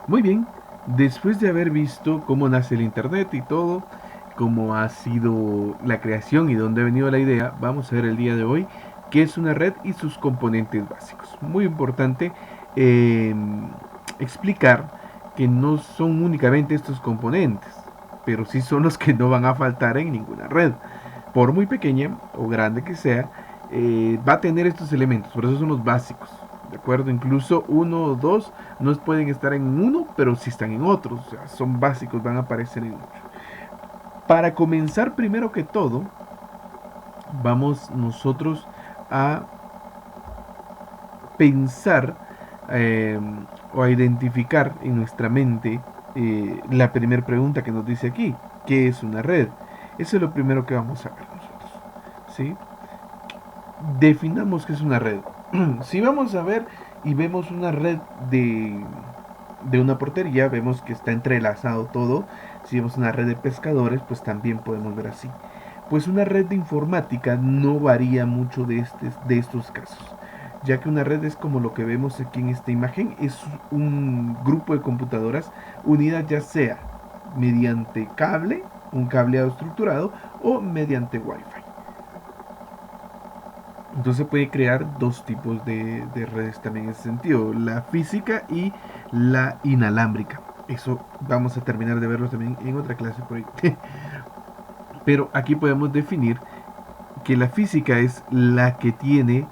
Muy bien, después de haber visto cómo nace el Internet y todo, cómo ha sido la creación y dónde ha venido la idea, vamos a ver el día de hoy qué es una red y sus componentes básicos. Muy importante eh, explicar que no son únicamente estos componentes, pero sí son los que no van a faltar en ninguna red. Por muy pequeña o grande que sea, va a tener estos elementos, por eso son los básicos. ¿De acuerdo? Incluso uno o dos no pueden estar en uno, pero sí están en otros. O sea, son básicos, van a aparecer en otros. Para comenzar, primero que todo, vamos nosotros a pensar eh, o a identificar en nuestra mente la primera pregunta que nos dice aquí: ¿qué es una red? Eso es lo primero que vamos a ver nosotros. ¿Sí? Definamos qué es una red. Si vamos a ver y vemos una red de una portería, vemos que está entrelazado todo. Si vemos una red de pescadores, pues también podemos ver así. Pues una red de informática no varía mucho de estos casos, ya que una red es como lo que vemos aquí en esta imagen, es un grupo de computadoras unidas ya sea mediante cable, un cableado estructurado, o mediante Wi-Fi. Entonces puede crear dos tipos de redes también en ese sentido, la física y la inalámbrica. Eso vamos a terminar de verlo también en otra clase por ahí. Pero aquí podemos definir que la física es la que tiene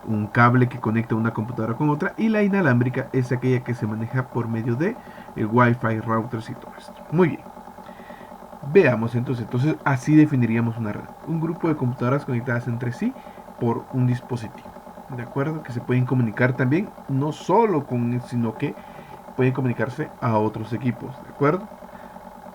un cable que conecta una computadora con otra, y la inalámbrica es aquella que se maneja por medio de Wi-Fi, routers y todo esto. Muy bien. Veamos entonces así definiríamos una red. Un grupo de computadoras conectadas entre sí por un dispositivo. ¿De acuerdo? Que se pueden comunicar también, no solo con, sino que pueden comunicarse a otros equipos. ¿De acuerdo?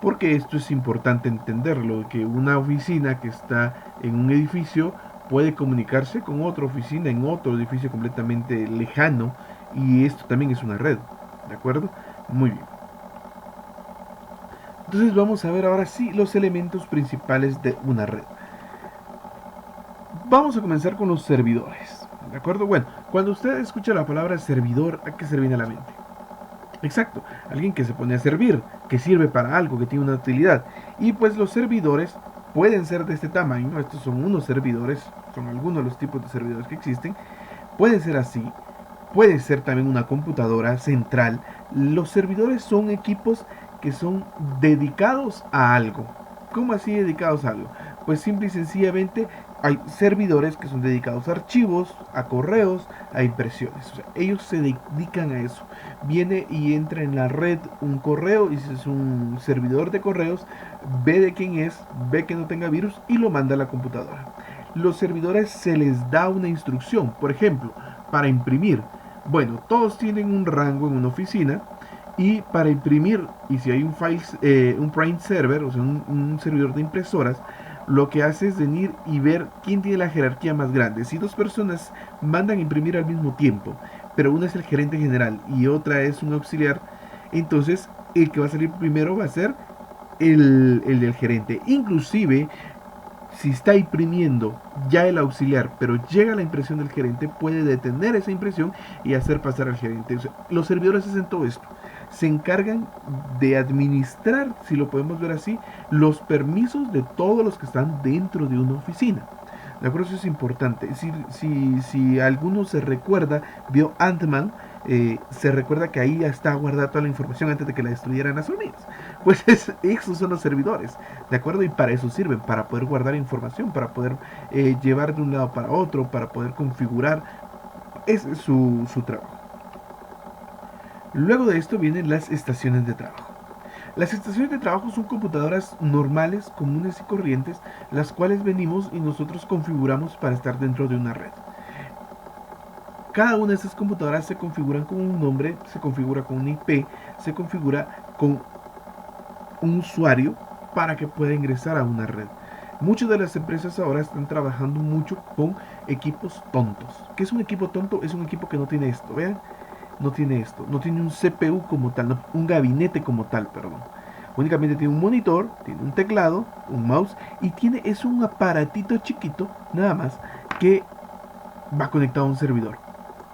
Porque esto es importante entenderlo, que una oficina que está en un edificio puede comunicarse con otra oficina en otro edificio completamente lejano, y esto también es una red. ¿De acuerdo? Muy bien. Entonces vamos a ver ahora sí los elementos principales de una red. Vamos a comenzar con los servidores. ¿De acuerdo? Bueno, cuando usted escucha la palabra servidor, ¿a qué se le viene a la mente? Exacto, alguien que se pone a servir, que sirve para algo, que tiene una utilidad. Y pues los servidores pueden ser de este tamaño. Estos son unos servidores, son algunos de los tipos de servidores que existen. Pueden ser así, puede ser también una computadora central. Los servidores son equipos que son dedicados a algo. ¿Cómo así dedicados a algo? Pues simple y sencillamente hay servidores que son dedicados a archivos, a correos, a impresiones. O sea, ellos se dedican a eso. Viene y entra en la red un correo, y si es un servidor de correos, ve de quién es, ve que no tenga virus y lo manda a la computadora. Los servidores se les da una instrucción, por ejemplo, para imprimir. Bueno, todos tienen un rango en una oficina, y para imprimir, y si hay un print server, o sea, un servidor de impresoras, lo que hace es venir y ver quién tiene la jerarquía más grande. Si dos personas mandan a imprimir al mismo tiempo, pero una es el gerente general y otra es un auxiliar, entonces el que va a salir primero va a ser el del gerente. Inclusive, si está imprimiendo ya el auxiliar, pero llega la impresión del gerente, puede detener esa impresión y hacer pasar al gerente. O sea, los servidores hacen todo esto. Se encargan de administrar, si lo podemos ver así, los permisos de todos los que están dentro de una oficina. De acuerdo, eso es importante. Si alguno se recuerda, vio Ant-Man, se recuerda que ahí está guardada toda la información antes de que la destruyeran las hormigas. Pues esos son los servidores, ¿de acuerdo? Y para eso sirven, para poder guardar información, para poder llevar de un lado para otro, para poder configurar. Ese es su trabajo. Luego de esto vienen las estaciones de trabajo. Las estaciones de trabajo son computadoras normales, comunes y corrientes, las cuales venimos y nosotros configuramos para estar dentro de una red. Cada una de estas computadoras se configuran con un nombre, se configura con un IP, se configura con un usuario para que pueda ingresar a una red. Muchas de las empresas ahora están trabajando mucho con equipos tontos. ¿Qué es un equipo tonto? Es un equipo que no tiene esto, vean. No tiene esto, no tiene un CPU como tal, no, un gabinete como tal, perdón. Únicamente tiene un monitor, tiene un teclado, un mouse, y es un aparatito chiquito, nada más, que va conectado a un servidor.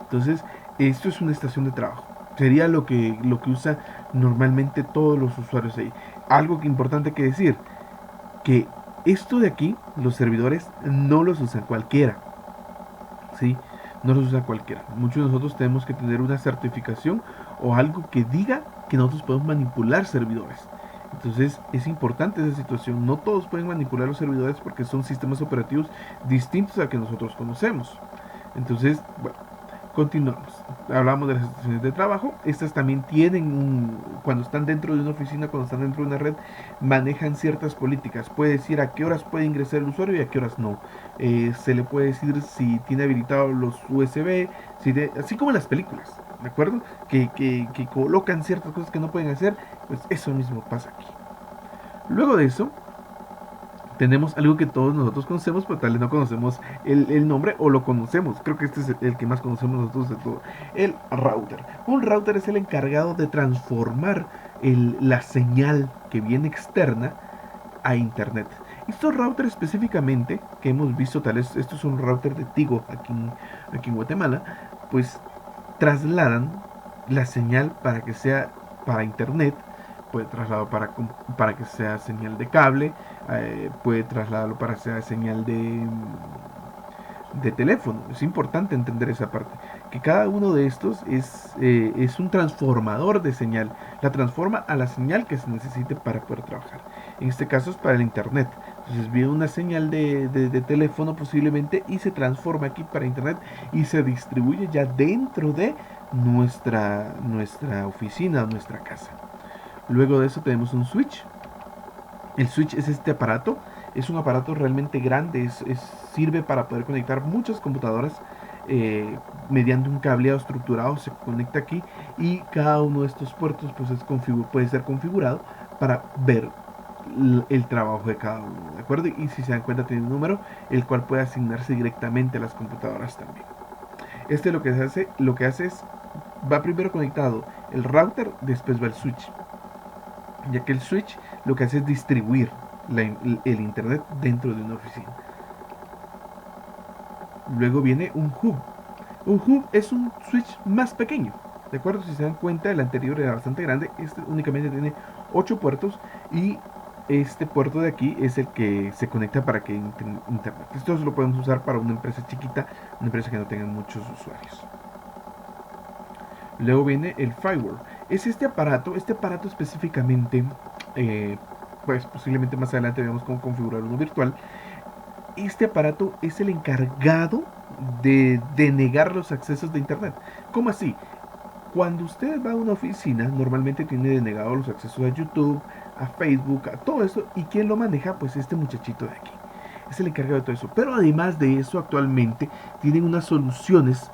Entonces, esto es una estación de trabajo. Sería lo que usa normalmente todos los usuarios ahí. Algo que importante que decir, que esto de aquí, los servidores no los usan cualquiera, ¿sí? No los usa cualquiera. Muchos de nosotros tenemos que tener una certificación o algo que diga que nosotros podemos manipular servidores. Entonces es importante esa situación. No todos pueden manipular los servidores porque son sistemas operativos distintos a que nosotros conocemos. Entonces, bueno, continuamos. Hablamos de las estaciones de trabajo. Estas también tienen, cuando están dentro de una oficina, cuando están dentro de una red, manejan ciertas políticas. Puede decir a qué horas puede ingresar el usuario y a qué horas no. Se le puede decir si tiene habilitados los USB, así como en las películas, ¿de acuerdo? Que colocan ciertas cosas que no pueden hacer. Pues eso mismo pasa aquí. Luego de eso, tenemos algo que todos nosotros conocemos, pero tal vez no conocemos el nombre o lo conocemos. Creo que este es el que más conocemos nosotros de todo. El router. Un router es el encargado de transformar la señal que viene externa a internet. Estos routers específicamente, que hemos visto, tal vez esto es un router de Tigo aquí en Guatemala, pues trasladan la señal para que sea para internet, puede trasladarlo para que sea señal de cable, puede trasladarlo para que sea señal de teléfono. Es importante entender esa parte, que cada uno de estos es un transformador de señal, la transforma a la señal que se necesite para poder trabajar. En este caso es para el internet. Entonces viene una señal de teléfono posiblemente y se transforma aquí para internet y se distribuye ya dentro de nuestra oficina, nuestra casa. Luego de eso tenemos un switch. El switch es este aparato. Es un aparato realmente grande. Sirve para poder conectar muchas computadoras mediante un cableado estructurado. Se conecta aquí y cada uno de estos puertos pues puede ser configurado para ver el trabajo de cada uno, ¿de acuerdo? Y si se dan cuenta tiene un número el cual puede asignarse directamente a las computadoras también. Lo que hace es, va primero conectado el router, después va el switch, ya que el switch lo que hace es distribuir el internet dentro de una oficina. Luego viene un hub. Un hub es un switch más pequeño, ¿de acuerdo? Si se dan cuenta, el anterior era bastante grande. Este únicamente tiene 8 puertos y este puerto de aquí es el que se conecta para que internet. Esto lo podemos usar para una empresa chiquita, una empresa que no tenga muchos usuarios. Luego viene el firewall. Es este aparato específicamente, pues posiblemente más adelante veamos cómo configurar uno virtual. Este aparato es el encargado de denegar los accesos de internet. ¿Cómo así? Cuando usted va a una oficina, normalmente tiene denegado los accesos a YouTube, a Facebook, a todo eso. ¿Y quién lo maneja? Pues este muchachito de aquí. Es el encargado de todo eso. Pero además de eso, actualmente tienen unas soluciones.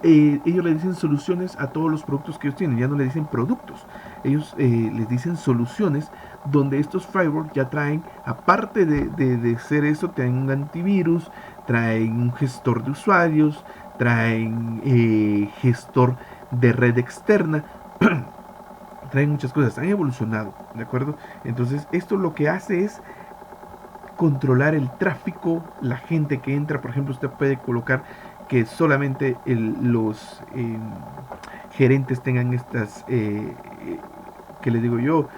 Ellos le dicen soluciones a todos los productos que ellos tienen. Ya no le dicen productos. Ellos les dicen soluciones donde estos firewalls ya traen, aparte de ser eso, traen un antivirus, traen un gestor de usuarios, traen gestor de red externa. Traen muchas cosas, han evolucionado, ¿de acuerdo? Entonces esto lo que hace es controlar el tráfico, la gente que entra. Por ejemplo, usted puede colocar que solamente los gerentes tengan estas, que les digo yo,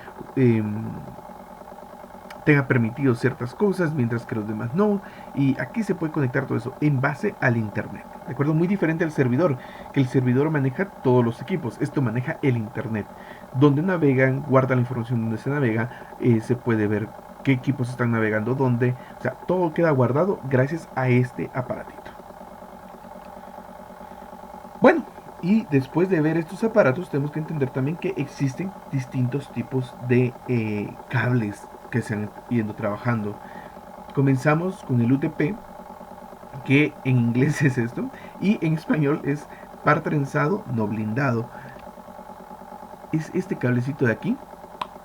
tenga permitido ciertas cosas, mientras que los demás no. Y aquí se puede conectar todo eso en base al internet, ¿de acuerdo? Muy diferente al servidor, que el servidor maneja todos los equipos. Esto maneja el internet, donde navegan, guarda la información donde se navega, se puede ver qué equipos están navegando dónde. O sea, todo queda guardado gracias a este aparatito. Bueno, y después de ver estos aparatos, tenemos que entender también que existen distintos tipos de cables que se han ido trabajando. Comenzamos con el UTP, que en inglés es esto, y en español es par trenzado no blindado. Es este cablecito de aquí.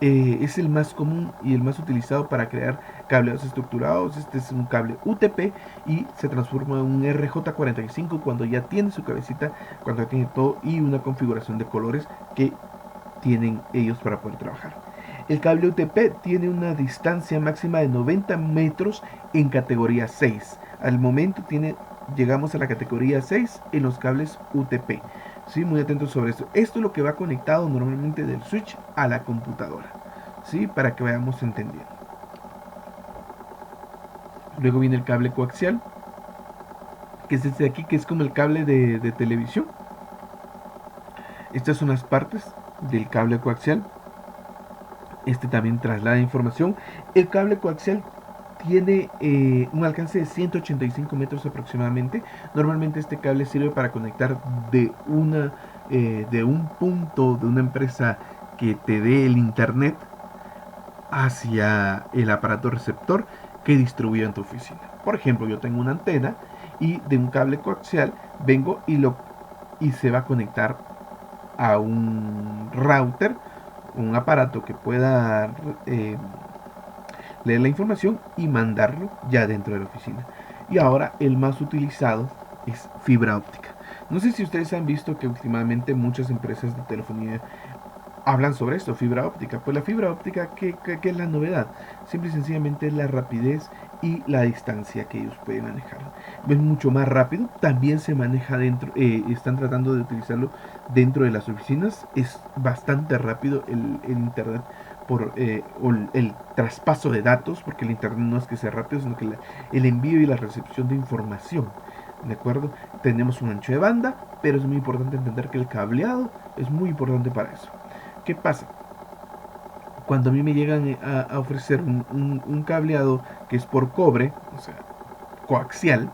Es el más común y el más utilizado para crear cableados estructurados. Este es un cable UTP y se transforma en un RJ45 cuando ya tiene su cabecita, cuando ya tiene todo y una configuración de colores que tienen ellos para poder trabajar. El cable UTP tiene una distancia máxima de 90 metros en categoría 6. Al momento llegamos a la categoría 6 en los cables UTP. ¿sí? Muy atentos sobre esto. Esto es lo que va conectado normalmente del switch a la computadora, ¿sí? Para que vayamos entendiendo. Luego viene el cable coaxial, que es este de aquí, que es como el cable de televisión. Estas son las partes del cable coaxial. Este también traslada información. El cable coaxial tiene un alcance de 185 metros aproximadamente. Normalmente este cable sirve para conectar de un punto de una empresa que te dé el internet hacia el aparato receptor que distribuye en tu oficina. Por ejemplo, yo tengo una antena y de un cable coaxial vengo y se va a conectar a un router, un aparato que pueda leer la información y mandarlo ya dentro de la oficina. Y ahora el más utilizado es fibra óptica. No sé si ustedes han visto que últimamente muchas empresas de telefonía hablan sobre esto, fibra óptica. Pues la fibra óptica, ¿qué es la novedad? Simple y sencillamente es la rapidez y la distancia que ellos pueden manejar. Es mucho más rápido, también se maneja dentro, están tratando de utilizarlo dentro de las oficinas. Es bastante rápido el internet o el traspaso de datos, porque el internet no es que sea rápido, sino que el envío y la recepción de información. ¿De acuerdo? Tenemos un ancho de banda, pero es muy importante entender que el cableado es muy importante para eso. ¿Qué pasa? Cuando a mí me llegan a ofrecer un cableado que es por cobre, o sea, coaxial,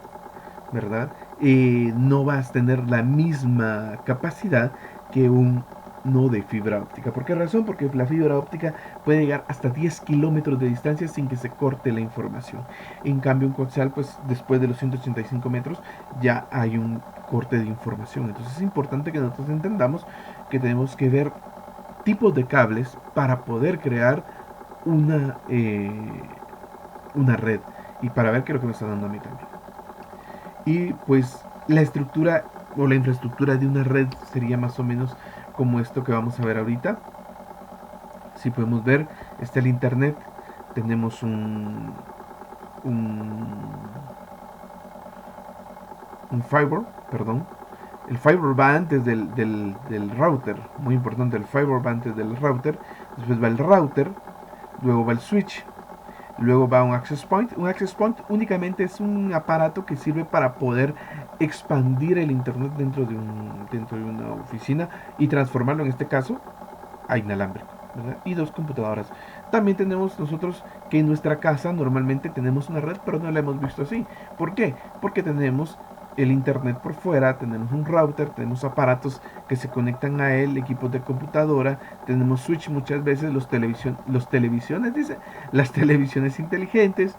¿verdad? No vas a tener la misma capacidad que un no de fibra óptica. ¿Por qué razón? Porque la fibra óptica puede llegar hasta 10 kilómetros de distancia sin que se corte la información. En cambio, un coaxial, pues después de los 185 metros ya hay un corte de información. Entonces es importante que nosotros entendamos que tenemos que ver tipos de cables para poder crear una red y para ver qué es lo que me está dando a mí también. Y pues la estructura o la infraestructura de una red sería más o menos como esto que vamos a ver ahorita. Si podemos ver, está el internet, tenemos un fiber, perdón. El fiber va antes del router, muy importante, el fiber va antes del router, después va el router, luego va el switch, luego va un access point. Un access point únicamente es un aparato que sirve para poder expandir el internet dentro de una oficina y transformarlo en este caso a inalámbrico, ¿verdad? Y dos computadoras. También tenemos nosotros que en nuestra casa normalmente tenemos una red, pero no la hemos visto así. ¿Por qué? Porque tenemos el internet por fuera, tenemos un router, tenemos aparatos que se conectan a él, equipos de computadora, tenemos switch muchas veces, las televisiones inteligentes,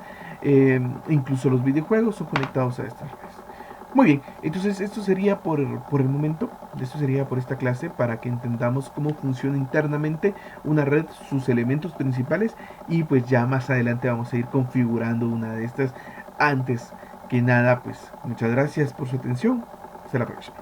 incluso los videojuegos son conectados a estas redes. Muy bien, entonces esto sería por el momento, esto sería por esta clase para que entendamos cómo funciona internamente una red, sus elementos principales y pues ya más adelante vamos a ir configurando una de estas. Antes que nada, pues muchas gracias por su atención, hasta la próxima.